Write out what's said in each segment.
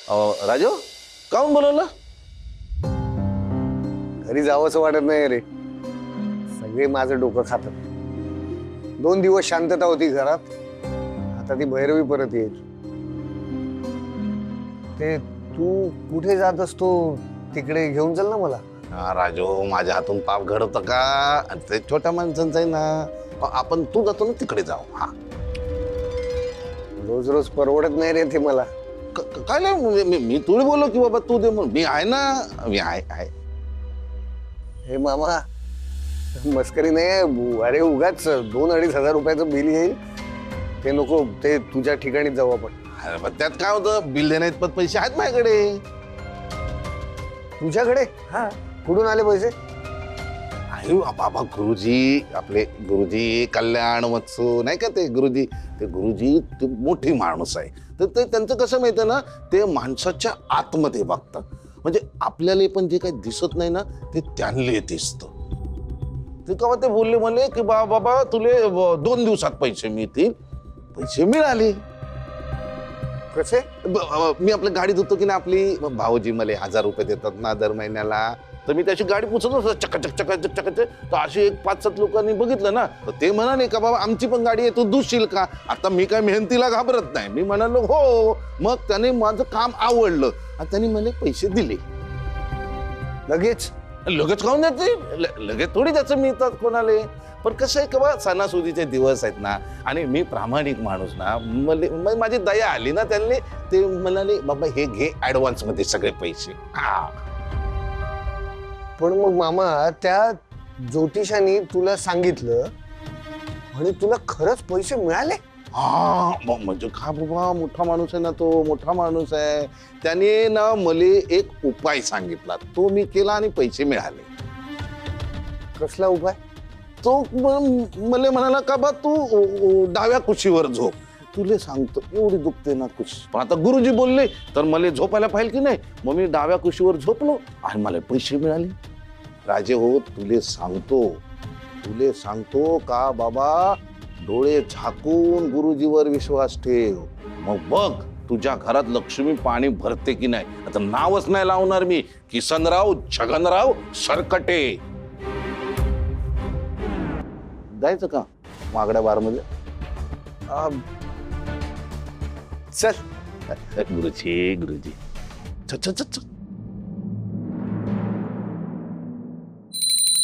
राजू काहून बोलवलं? घरी जावंसं वाटत नाही रे. सगळे माझं डोकं खातात. 2 दिवस शांतता होती घरात, आता ती भैरवी परत येईल. ते तू कुठे जात असतो तिकडे घेऊन चल ना मला. राजू माझ्या हातून पाप घडवतं का? ते छोट्या माणसांचं आहे ना. आपण तू जातो ना तिकडे जाऊ. हा रोज रोज परवडत नाही रे ते मला. काय नाही मी तुला बोललो की बाबा तू दे म्हणून. मी आहे ना, मी आहे. हे मामा मस्करी नाही. अरे उगाच 2-2.5 हजार रुपयाचं बिल येईल, ते नको. ते तुझ्या ठिकाणी जाऊ आपण. अरे पण त्यात काय होतं, बिल देण्या इतपत पैसे आहेत माझ्याकडे. तुझ्याकडे? हा, कुठून आले पैसे? अरे बाबा गुरुजी, आपले गुरुजी कल्याण वत्सू नाही का ते गुरुजी. ते गुरुजी ते मोठी माणूस आहे. तर ते त्यांचं कसं माहितं ना, ते माणसाच्या आतमध्ये बघतात. म्हणजे आपल्याला पण जे काही दिसत नाही ना ते त्यांना दिसतं. ते केव्हा ते बोलले मला की बाबा तुले 2 दिवसात पैसे मिळतील. पैसे मिळाले. कसे? मी आपल्या गाडीत होतो की ना, आपली भाऊजी मला 1000 रुपये देतात ना दर महिन्याला. तर मी त्याची गाडी पुसत असतो चकाचक चकाचक चकाचक. तर अशी एक 5-7 लोकांनी बघितलं ना, तर ते म्हणाले का बाबा आमची पण गाडी आहे, तू दुसशील का? आता मी काय मेहनतीला घाबरत नाही. मी म्हणालो हो. मग त्याने माझं काम आवडलं आणि त्यांनी मला पैसे दिले. लगेच? लगेच खाऊन द्यायचे? लगेच थोडी त्याचं मिळतात कोणाला. पण कसं आहे का बा, सणासुदीचे दिवस आहेत ना, आणि मी प्रामाणिक माणूस ना, मला माझी दया आली ना त्यांनी. ते म्हणाले बाबा हे घे ऍडव्हान्स मध्ये सगळे पैसे. हा पण मग मामा त्या ज्योतिषाने तुला सांगितलं आणि तुला खरंच पैसे मिळाले? हा म्हणजे का बाबा, मोठा माणूस आहे ना तो, मोठा माणूस आहे. त्याने ना मला एक उपाय सांगितला, तो मी केला आणि पैसे मिळाले. कसला उपाय? तो मला म्हणाला का बा तू डाव्या कुशीवर झोप. तुला सांगतो एवढी दुखते ना कुशी. पण आता गुरुजी बोलले तर मला झोपायला पाहिजे की नाही. मग मी डाव्या कुशीवर झोपलो आणि मला पैसे मिळाले. राजे हो, तुले सांगतो का बाबा, डोळे झाकून गुरुजीवर विश्वास ठेव. मग बघ तुझ्या घरात लक्ष्मी पाणी भरते की नाही. आता नावच नाही लावणार मी, किसनराव छगनराव सरकटे. जायचं का मागड्या बार मध्ये? चल. गुरुजी चल.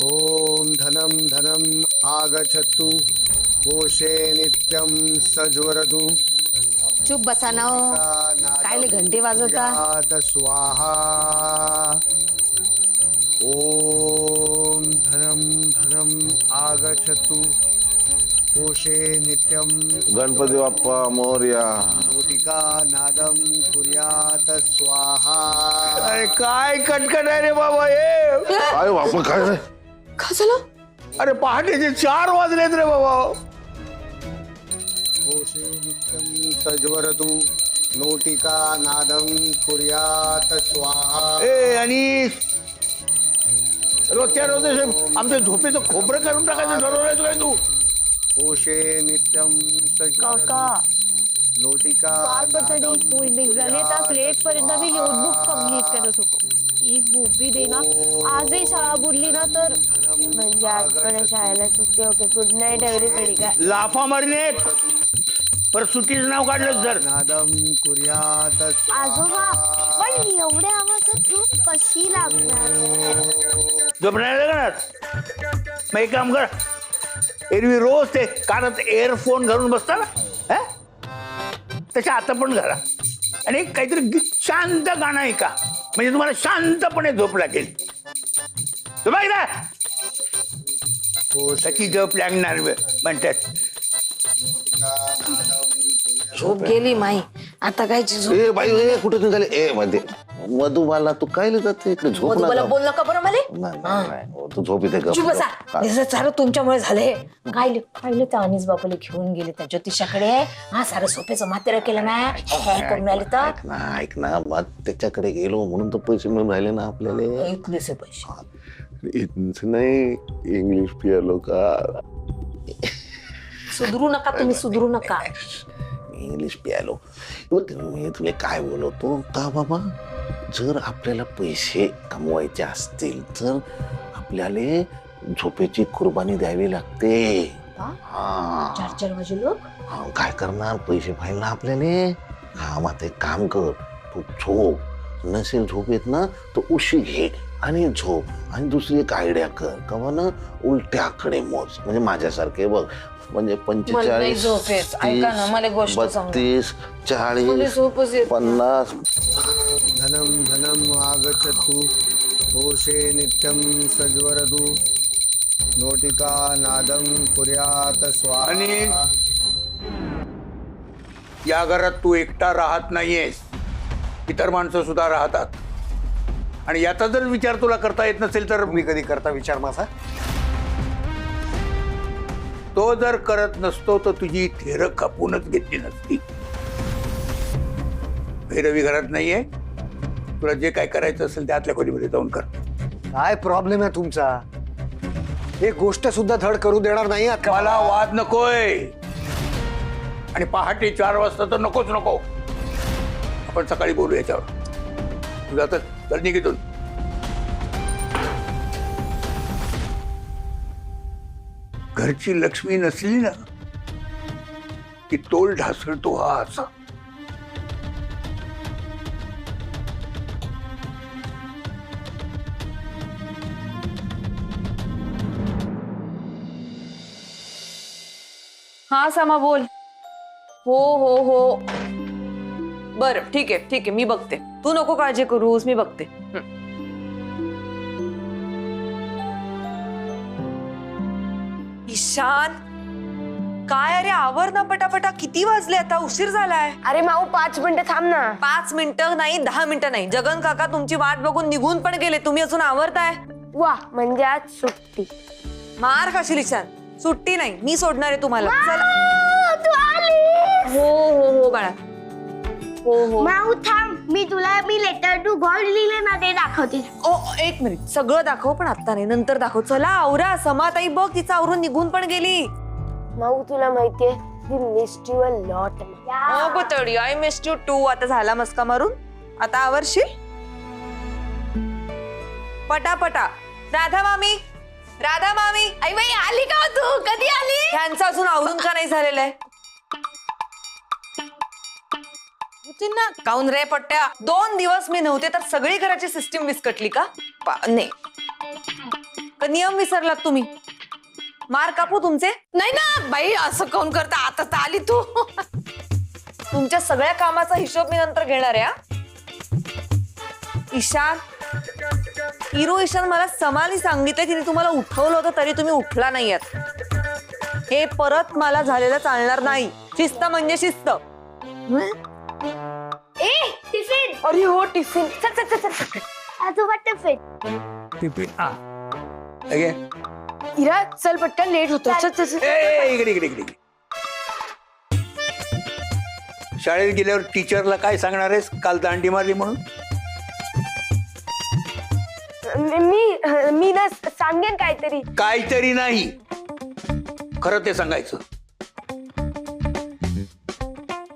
ओम धनम धनम आगच्छतु कोशे नित्यम सज्वरतु. चुप बसा ना हो. काय घंटे वाजवता? स्वाहा. ओम धनम धनम आगच्छतु कोशे नित्यम. गणपती बाप्पा मोरया. नोटिका नादम कुर्यात स्वाहा. अरे काय कटकट आहे रे बाबा हे. काय बाप्पा काय रे? काय झालं? अरे पहाटेचे 4 वाजलेत रे बाबा. कोशे नित्यम सज्वरतु नोटिका नादम कुर्यात स्वाहा. ए आणि रोजच्या रोज आमच्या झोपेचं खोबरं करून टाकायचं ठरवलंय काय तू? कोशे नित्यम सज्वरतु काका नोटिका काल स्कूल निघाले तास लेट पर्यंत मी नोटबुक कंप्लीट करत होतो. एक गोपी दे ना. आजही शाळा बुडली ना तर म्हणजे आजपर्यंत शाळेला सुट्टी. Okay, good night everybody. काय लाफा मारणे पर सुट्टीचं नाव काढलं जर. नादम कुर्यात आजोबा, पण एवढ्या आवाजात झोप कशी लागणार? झोपणार लागणार. मग एक काम कर, एरवी रोज ते कानात एअरफोन घालून बसता ना, तशा आता पण घाला आणि काहीतरी शांत गाणं ऐका. म्हणजे तुम्हाला शांतपणे झोप लागेल. त्याची झोप लागणार म्हणतात. झोप गेली माई. आता काय झोप? ए बाई ए कुठे निघाले? ए मध्ये मधुबाला तू काय जाते इकडे? झोप ना. मला बोल नका बरं मला. नाही, तू झोप इथे. चुप बसा. सारं तुमच्यामुळे झालंय. काय पाहिलं तर अनिस बाबाला घेऊन गेले त्या ज्योतिषाकडे. हा सारं झोपेचं मात्र केलं ना, हे करून राहिले तर. ऐक ना, मग त्याच्याकडे गेलो म्हणून तर पैसे मिळून राहिले ना आपल्याला. इथलेच पैसे इथंच नाही, इंग्लिश पियालो का. सुधरू नका तुम्ही, सुधरू नका. इंग्लिश प्यालो. बघ मी तुला काय बोलवतो का बाबा, जर आपल्याला पैसे कमवायचे असतील तर आपल्याला झोपेची कुर्बानी द्यावी लागते. हा 4 वाजे लोक हा, काय करणार, पैसे पाहिजे ना आपल्याला. हा मग एक काम कर, तू झोप, नसेल झोप येत ना तर उशी घे आणि झोप. आणि दुसरी एक आयडिया कर, कवा ना उलट्याकडे मोज, म्हणजे माझ्यासारखे बघ, म्हणजे मला नाही झोप येत. ऐका ना, मला एक गोष्ट सांगा. 32, मला 40, झोपच येत नाही. 50. धनम धनम आगच्छतु कोशे नित्यं सज्वरतु नोटिका नादम कुर्यात स्वाहा. आणि या घरात तू एकटा राहत नाहीयेस, इतर माणसं सुद्धा राहतात. आणि याचा जर विचार तुला करता येत नसेल तर मी कधी करता विचार माझा? तो जर करत नसतो तर तुझी थेर खपूनच घेतली नसती. भैरवी घरात नाहीये, तुला जे काय करायचं असेल ते आतल्या खोलीमध्ये जाऊन कर. काय प्रॉब्लेम आहे तुमचा? एक गोष्ट सुद्धा धड करू देणार नाही आहात का मला वाद नकोय. आणि पहाटे 4 वाजता तर नकोच नको. आपण सकाळी बोलू याच्यावर. तुझा तर चल निघितून. घरची लक्ष्मी नसली ना की तोल ढासळतो हा असा. हा समा बोल. हो हो हो बरं ठीक आहे मी बघते. तू नको काळजी करूस, मी बघते. ईशान काय, अरे आवर ना पटापटा. किती वाजले आता, उशीर झालाय. अरे माऊ 5 मिनिटं थांब ना. 5 मिनिटं नाही, 10 मिनिटं नाही. जगन काका तुमची वाट बघून निघून पण गेले, तुम्ही अजून आवरताय. वा म्हणजे आज सुट्टी. मार खाशील ईशान. सुट्टी नाही, मी सोडणार आहे तुम्हाला. चला. तू आली. हो हो हो बाळा. हो हो. माऊ थांब, मी लेटर टू गॉड लिहिले ना ते दाखवते. ओ 1 मिनिट. सगळं दाखव पण आता नाही, नंतर दाखव. चला आवरा. समाताई बघ, तिचा आवरून निघून पण गेली. माऊ तुला माहितीये we missed you a lot. हो पुतळी, आय मिस्ड यू टू. आता झाला मस्का मारून, आता आवरशील पटापटा. राधा मामी, राधा मामी. आई बाई आली का तू? कधी आली? ह्यांचं अजून आवरून का नाही झालेलं आहे? ना काऊन रे पट्ट्या, 2 दिवस मी नव्हते तर सगळी घराची सिस्टीम विस्कटली का? नाही का नियम विसरलात तुम्ही? मार कापू तुमचे? नाही ना बाई, असं काऊन करता? आता तर आली तू. तुमच्या सगळ्या कामाचा हिशोब मी नंतर घेणार आहे. ईशान, ईशान मला समाली सांगितलं की तुम्हाला उठवलं होतं तरी तुम्ही उठला नाहीयेत. हे परत मला झालेलं चालणार नाही. शिस्त म्हणजे शिस्त. ए टिफिन. अरे हो टिफिन. चल चल चल चल. आजोबा टिफिन. इरा चल पटकन, लेट होतो. चल चल चल. इकडे. शाळेत गेल्यावर टीचरला काय सांगणार आहेस? काल दांडी मारली म्हणून. मी ना सांगेन काहीतरी. काहीतरी नाही, खरं ते सांगायचं.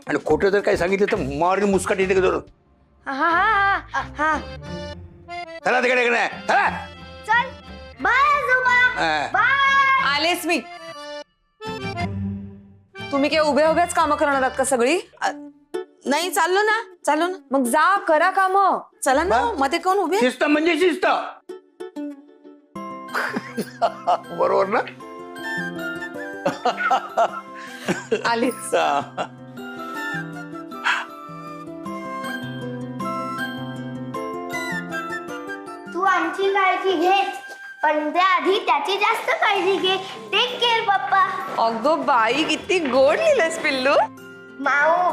आणि खोटं जर काही सांगितलं तर मारून मुस्काट येते का जरूर. हा चला तिकडे चला. चल बाय आजोबा. बाय. आलेच मी. तुम्ही काय उभ्याच कामं करणार आहात का सगळी? नाही चाललो ना. मग जा करा काम. चला ना, मध्ये कोण उभे? शिस्त म्हणजे शिस्त. बरोबर ना? आलेच. तू आमची काळजी घे, पण त्याआधी त्याची जास्त काळजी घे. टेक केअर पप्पा. अगं बाई, किती गोड लिहिलंस पिल्लू. माऊ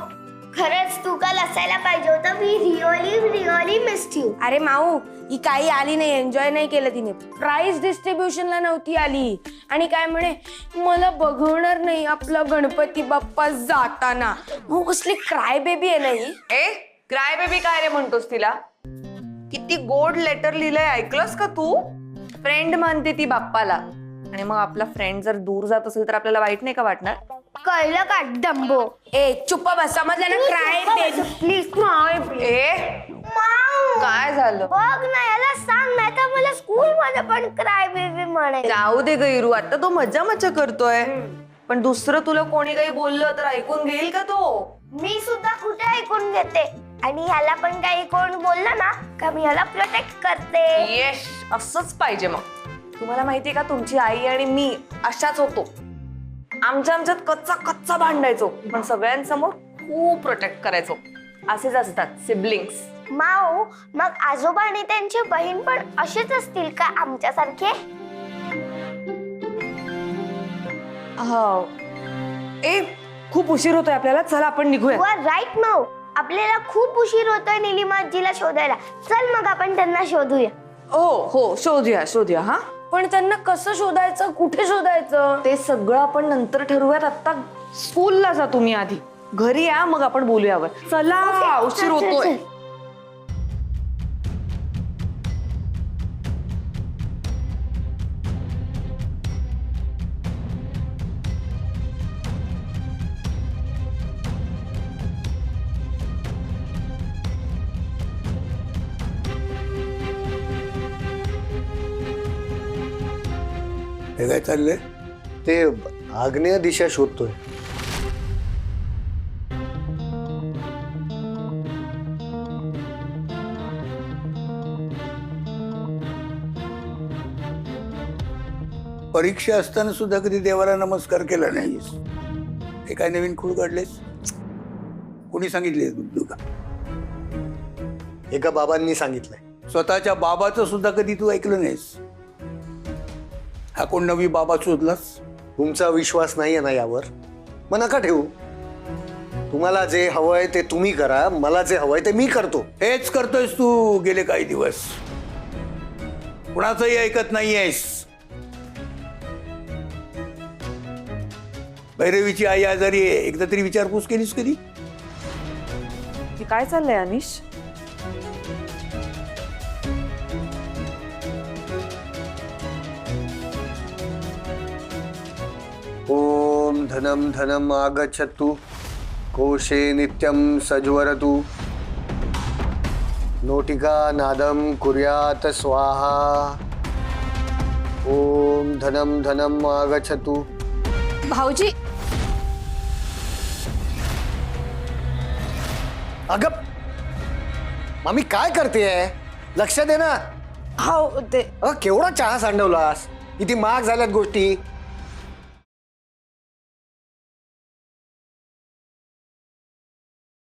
खरंच तू काल असायला पाहिजे होतं. We really missed you. अरे माऊ, ही काही आली नाही, एन्जॉय नाही केलं तिने. प्राइज डिस्ट्रीब्युशनला नव्हती आली आणि काय म्हणे, मला बघवणार नाही आपला गणपती बाप्पा जाताना. हो कसली क्राय बेबी आहे नाही. ए क्राय बेबी काय रे म्हणतोस तिला? किती गोड लेटर लिहिलंय, ऐकलंस का तू? फ्रेंड म्हणते ती बाप्पाला. आणि मग आपला फ्रेंड जर दूर जात असेल तर आपल्याला वाईट नाही का वाटणार? कळलं का डंबो? ए चुप्प बस, समजलं ना? Cry please cry. ए काय झालं? बघ ना, याला सांग नाही तर मला स्कूल मध्ये पण क्राय बेबी म्हणे. जाऊ दे गैरू, आता तो मज्जा मज्जा करतोय. पण दुसरं तुला कोणी काही बोललं तर ऐकून घेईल का तो? मी सुद्धा कुठे ऐकून घेते, आणि ह्याला पण काही कोण बोललं ना का मी ह्याला प्रोटेक्ट करते. येस, असंच पाहिजे. मग तुम्हाला माहितीये का, तुमची आई आणि मी अशाच होतो. आमच्यात कच्चा कच्चा भांडायचो, पण सगळ्यांसमोर खूप प्रोटेक्ट करायचो. असेच असतात सिबलिंग्स. माऊ, मग आजोबा आणि त्यांची बहीण पण असेच असतील का आमच्यासारखे? हो. ए खूप उशीर होतोय आपल्याला, चला आपण निघूया. वर राईट माऊ, आपल्याला खूप उशीर होतोय निलिमा आजीला शोधायला. चल मग आपण त्यांना शोधूया. हो शोधूया. हा, पण त्यांना कसं शोधायचं, कुठे शोधायचं ते सगळं आपण नंतर ठरवूयात. आता स्कूलला जा तुम्ही, आधी घरी या, मग आपण बोलूयावर. चला, उशीर होतोय. हे काय चाललंय? ते आग्नेय दिशा शोधतोय. परीक्षा असताना सुद्धा कधी देवाला नमस्कार केला नाहीस. हे काय नवीन खूळ काढलेस? कोणी सांगितले तुला? एका बाबांनी सांगितलंय. स्वतःच्या बाबाचं सुद्धा कधी तू ऐकलं नाहीस. हा कोण नवी बाबा शोधलास? तुमचा विश्वास नाहीये ना यावर, मग नका ठेवू. तुम्हाला जे हवंय ते तुम्ही करा, मला जे हवंय ते मी करतो. हेच करतोयस तू गेले काही दिवस. कुणाचंही ऐकत नाहीयेस. भैरवीची आई आजारी आहे, एकदा तरी विचारपूस केलीस कधी? काय चाललंय अनिश? ओम धनम धनम आगच्छतु कोशे नित्यं सज्वरतु नोटिका नादम कुर्यात स्वाहा. ओम धनम धनम आगच्छतु. भाऊजी, अगं मामी काय करतेय? लक्ष दे ना. हो ते केवढा चहा सांडवलास, किती महाग झाल्यात गोष्टी.